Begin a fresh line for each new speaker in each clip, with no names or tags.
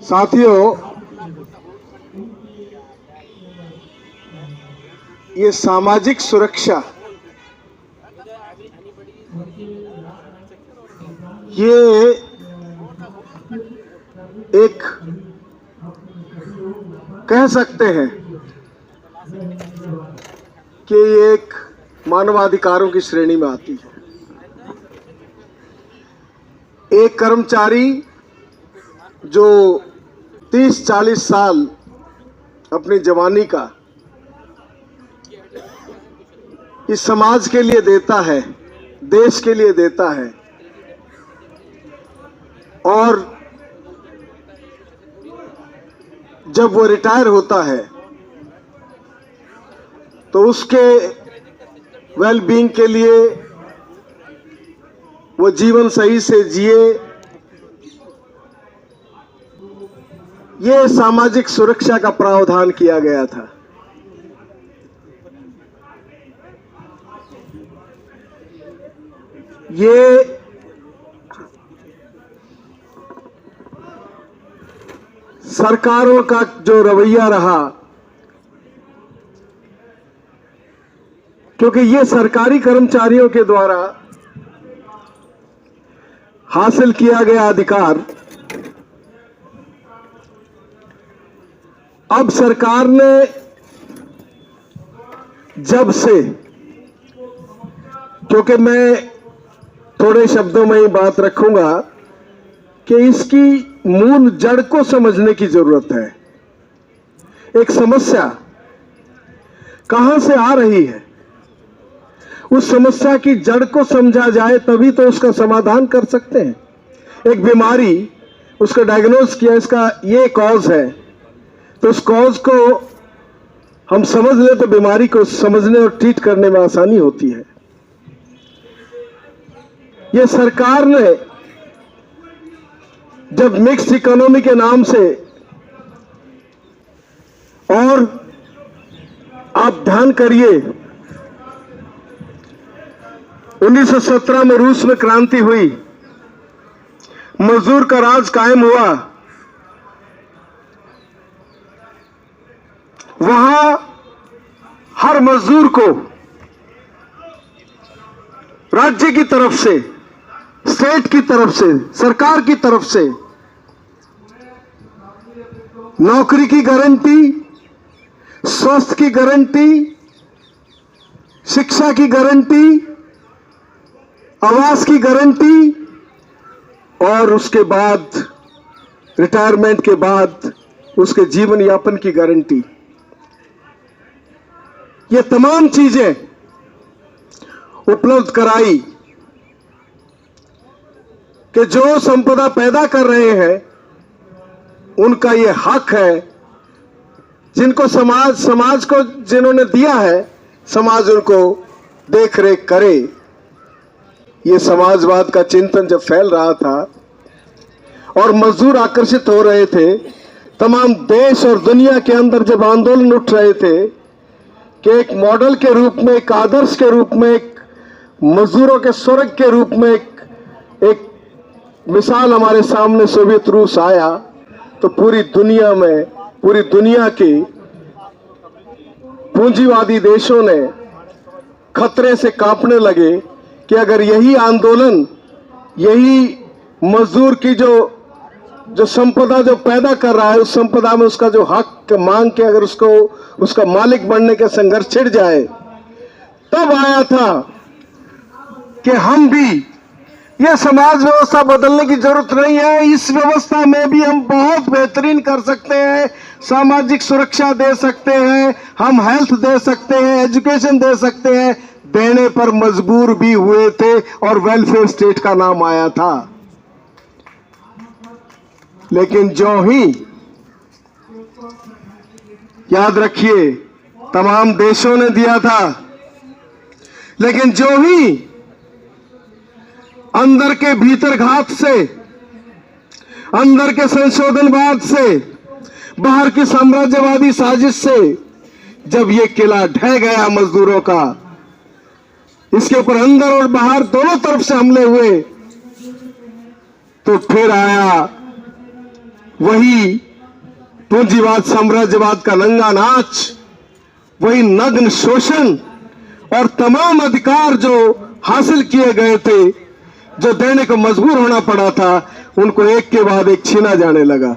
साथियों, ये सामाजिक सुरक्षा ये एक कह सकते हैं कि ये एक मानवाधिकारों की श्रेणी में आती है। एक कर्मचारी जो 30-40 साल अपनी जवानी का इस समाज के लिए देता है, देश के लिए देता है, और जब वो रिटायर होता है तो उसके वेलबींग के लिए वो जीवन सही से जिए, ये सामाजिक सुरक्षा का प्रावधान किया गया था। ये सरकारों का जो रवैया रहा, क्योंकि ये सरकारी कर्मचारियों के द्वारा हासिल किया गया अधिकार अब सरकार ने जब से, क्योंकि मैं थोड़े शब्दों में ही बात रखूंगा कि इसकी मूल जड़ को समझने की जरूरत है। एक समस्या कहां से आ रही है, उस समस्या की जड़ को समझा जाए तभी तो उसका समाधान कर सकते हैं। एक बीमारी, उसका डायग्नोज किया, इसका ये कॉज है, तो उस कॉज को हम समझ ले तो बीमारी को समझने और ट्रीट करने में आसानी होती है। ये सरकार ने जब मिक्स्ड इकोनॉमी के नाम से, और आप ध्यान करिए 1917 में रूस में क्रांति हुई, मजदूर का राज कायम हुआ, वहां हर मजदूर को राज्य की तरफ से, स्टेट की तरफ से, सरकार की तरफ से नौकरी की गारंटी, स्वास्थ्य की गारंटी, शिक्षा की गारंटी, आवास की गारंटी, और उसके बाद रिटायरमेंट के बाद उसके जीवन यापन की गारंटी। ये तमाम चीजें उपलब्ध कराई कि जो संपदा पैदा कर रहे हैं उनका ये हक है, जिनको समाज को जिन्होंने दिया है, समाज उनको देख रेख करे। ये समाजवाद का चिंतन जब फैल रहा था और मजदूर आकर्षित हो रहे थे, तमाम देश और दुनिया के अंदर जब आंदोलन उठ रहे थे कि एक मॉडल के रूप में, एक आदर्श के रूप में, एक मजदूरों के स्वर्ग के रूप में एक मिसाल हमारे सामने सोवियत रूस आया, तो पूरी दुनिया में, पूरी दुनिया के पूंजीवादी देशों ने खतरे से कांपने लगे कि अगर यही आंदोलन, यही मजदूर की जो संपदा जो पैदा कर रहा है, उस संपदा में उसका जो हक मांग के अगर उसको उसका मालिक बनने का संघर्ष छिड़ जाए, तब आया था कि हम भी, यह समाज व्यवस्था बदलने की जरूरत नहीं है, इस व्यवस्था में भी हम बहुत बेहतरीन कर सकते हैं, सामाजिक सुरक्षा दे सकते हैं, हम हेल्थ दे सकते हैं, एजुकेशन दे सकते हैं। देने पर मजबूर भी हुए थे और वेलफेयर स्टेट का नाम आया था। लेकिन जो ही, याद रखिए, तमाम देशों ने दिया था, लेकिन जो ही अंदर के भीतर घात से, अंदर के संशोधनवाद से, बाहर की साम्राज्यवादी साजिश से जब ये किला ढह गया मजदूरों का, इसके ऊपर अंदर और बाहर दोनों तरफ से हमले हुए, तो फिर आया वही पूंजीवाद साम्राज्यवाद का नंगा नाच, वही नग्न शोषण और तमाम अधिकार जो हासिल किए गए थे, जो देने को मजबूर होना पड़ा था, उनको एक के बाद एक छीना जाने लगा।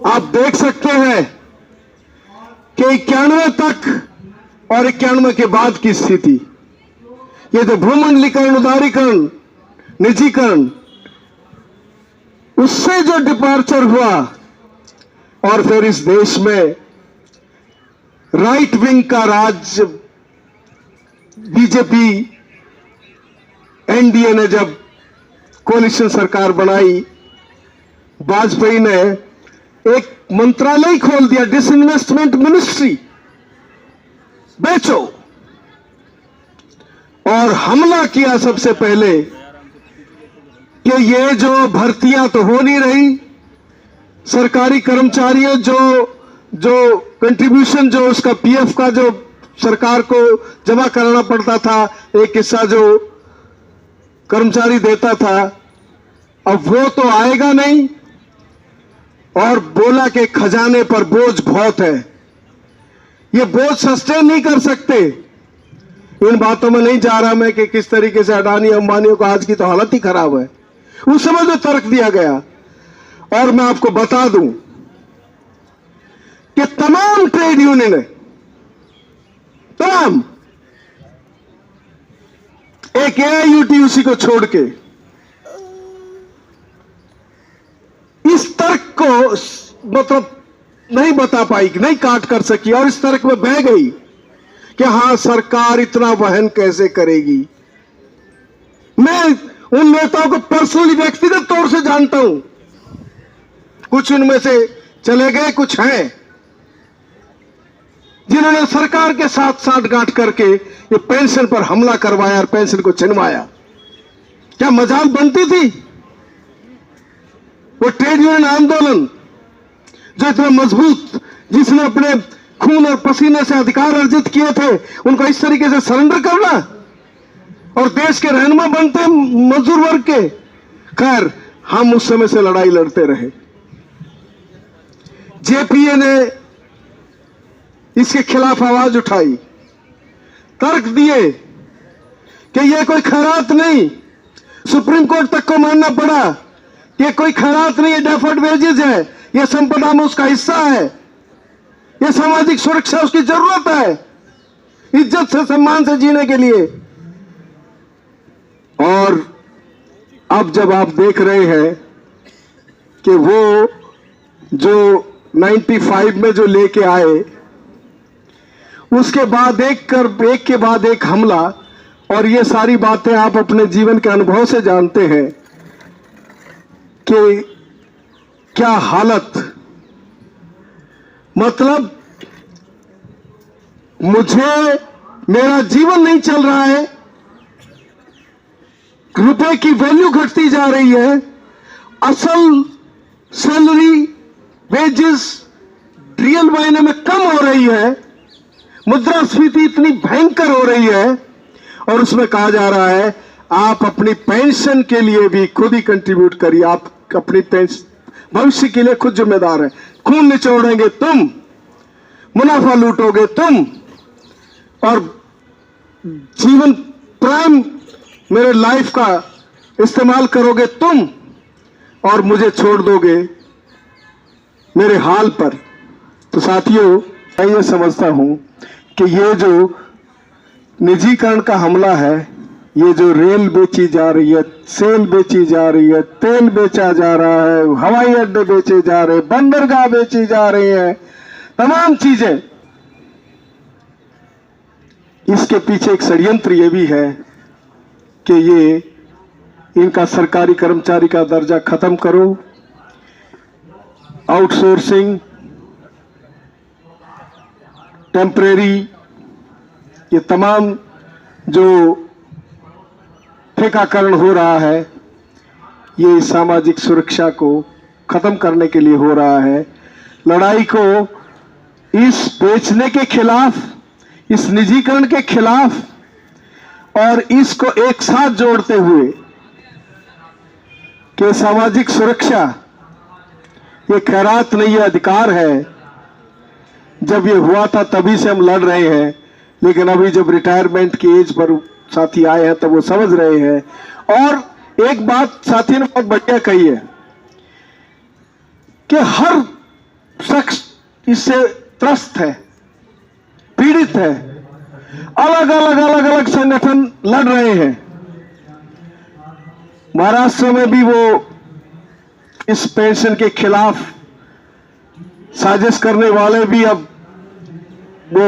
आप देख सकते हैं कि 91 तक और 91 के बाद की स्थिति, ये जो भूमंडलीकरण, उदारीकरण, निजीकरण, उससे जो डिपार्चर हुआ और फिर इस देश में राइट विंग का राज, बीजेपी एनडीए ने जब कोलिशन सरकार बनाई, वाजपेयी ने एक मंत्रालय खोल दिया, डिसइन्वेस्टमेंट मिनिस्ट्री, बेचो, और हमला किया सबसे पहले कि ये जो भर्तियां तो हो नहीं रही, सरकारी कर्मचारियों जो कंट्रीब्यूशन, जो उसका पीएफ का जो सरकार को जमा कराना पड़ता था, एक हिस्सा जो कर्मचारी देता था, अब वो तो आएगा नहीं, और बोला कि खजाने पर बोझ बहुत है, ये बोझ सस्टेन नहीं कर सकते। इन बातों में नहीं जा रहा मैं कि किस तरीके से अडानी अंबानियों को आज की तो हालत ही खराब है, उस समय जो तर्क दिया गया। और मैं आपको बता दूं कि तमाम ट्रेड यूनियन, तमाम, एक एआईयूटीयूसी को छोड़ के इस तर्क को मतलब नहीं बता पाई, नहीं काट कर सकी, और इस तर्क में बह गई कि हां सरकार इतना वहन कैसे करेगी। मैं उन नेताओं को पर्सनली, व्यक्तिगत तौर से जानता हूं, कुछ उनमें से चले गए, कुछ हैं जिन्होंने सरकार के साथ साठगांठ करके ये पेंशन पर हमला करवाया और पेंशन को छिनवाया। क्या मजाल बनती थी? वो ट्रेड यूनियन आंदोलन जो इतना मजबूत, जिसने अपने खून और पसीने से अधिकार अर्जित किए थे, उनको इस तरीके से सरेंडर करना और देश के रहनुमा बनते मजदूर वर्ग के। खैर, हम उस समय से लड़ाई लड़ते रहे। जेपीए ने इसके खिलाफ आवाज उठाई, तर्क दिए कि यह कोई खैरात नहीं, सुप्रीम कोर्ट तक को मानना पड़ा कि कोई खैरात नहीं, ये डेफर्ड वेजेस है, यह संपदा में उसका हिस्सा है, यह सामाजिक सुरक्षा उसकी जरूरत है इज्जत से, सम्मान से जीने के लिए। और अब जब आप देख रहे हैं कि वो जो 95 में जो लेके आए, उसके बाद एक के बाद एक हमला, और ये सारी बातें आप अपने जीवन के अनुभव से जानते हैं कि क्या हालत, मतलब मुझे, मेरा जीवन नहीं चल रहा है, रुपए की वैल्यू घटती जा रही है, असल सैलरी, वेजेस रियल मायने में कम हो रही है, मुद्रास्फीति इतनी भयंकर हो रही है, और उसमें कहा जा रहा है आप अपनी पेंशन के लिए भी खुद ही कंट्रीब्यूट करिए, आप अपनी पेंशन भविष्य के लिए खुद जिम्मेदार है। खून निचोड़ेंगे तुम, मुनाफा लूटोगे तुम, और जीवन प्राइम मेरे लाइफ का इस्तेमाल करोगे तुम, और मुझे छोड़ दोगे मेरे हाल पर। तो साथियों, मैं ये समझता हूं कि ये जो निजीकरण का हमला है, ये जो रेल बेची जा रही है, सेल बेची जा रही है, तेल बेचा जा रहा है, हवाई अड्डे बेचे जा रहे हैं, बंदरगाह बेची जा रही हैं, तमाम चीजें, इसके पीछे एक षड्यंत्र ये भी है कि ये इनका सरकारी कर्मचारी का दर्जा खत्म करो, आउटसोर्सिंग, टेम्परेरी, ये तमाम जो ठेकाकरण हो रहा है, ये सामाजिक सुरक्षा को खत्म करने के लिए हो रहा है। लड़ाई को इस बेचने के खिलाफ, इस निजीकरण के खिलाफ, और इसको एक साथ जोड़ते हुए कि सामाजिक सुरक्षा ये खैरात नहीं, ये अधिकार है। जब ये हुआ था तभी से हम लड़ रहे हैं, लेकिन अभी जब रिटायरमेंट की एज पर साथी आए हैं तब वो समझ रहे हैं। और एक बात साथी ने बहुत बढ़िया कही है कि हर शख्स इससे त्रस्त है, पीड़ित है। अलग अलग संगठन लड़ रहे हैं। महाराष्ट्र में भी वो इस पेंशन के खिलाफ साजिश करने वाले भी अब वो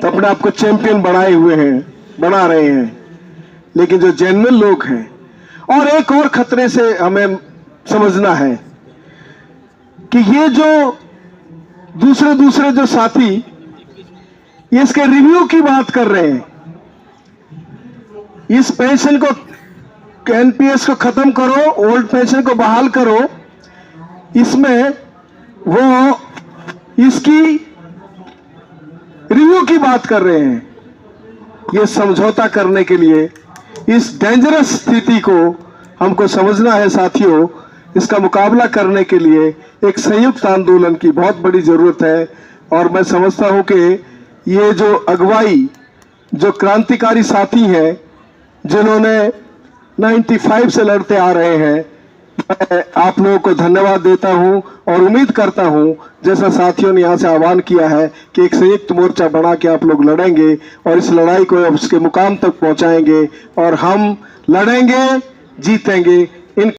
अपने आप को चैंपियन बनाए हुए हैं, बना रहे हैं। लेकिन जो जेन्युइन लोग हैं, और एक और खतरे से हमें समझना है कि ये जो दूसरे जो साथी ये इसके रिव्यू की बात कर रहे हैं, इस पेंशन को, एनपीएस को खत्म करो, ओल्ड पेंशन को बहाल करो, इसमें वो इसकी रिव्यू की बात कर रहे हैं। ये समझौता करने के लिए इस डेंजरस स्थिति को हमको समझना है साथियों। इसका मुकाबला करने के लिए एक संयुक्त आंदोलन की बहुत बड़ी जरूरत है। और मैं समझता हूं कि ये जो अगुवाई, जो क्रांतिकारी साथी हैं जिन्होंने 95 से लड़ते आ रहे हैं, मैं आप लोगों को धन्यवाद देता हूं और उम्मीद करता हूं, जैसा साथियों ने यहां से आह्वान किया है, कि एक संयुक्त मोर्चा बना के आप लोग लड़ेंगे और इस लड़ाई को उसके मुकाम तक पहुंचाएंगे। और हम लड़ेंगे, जीतेंगे।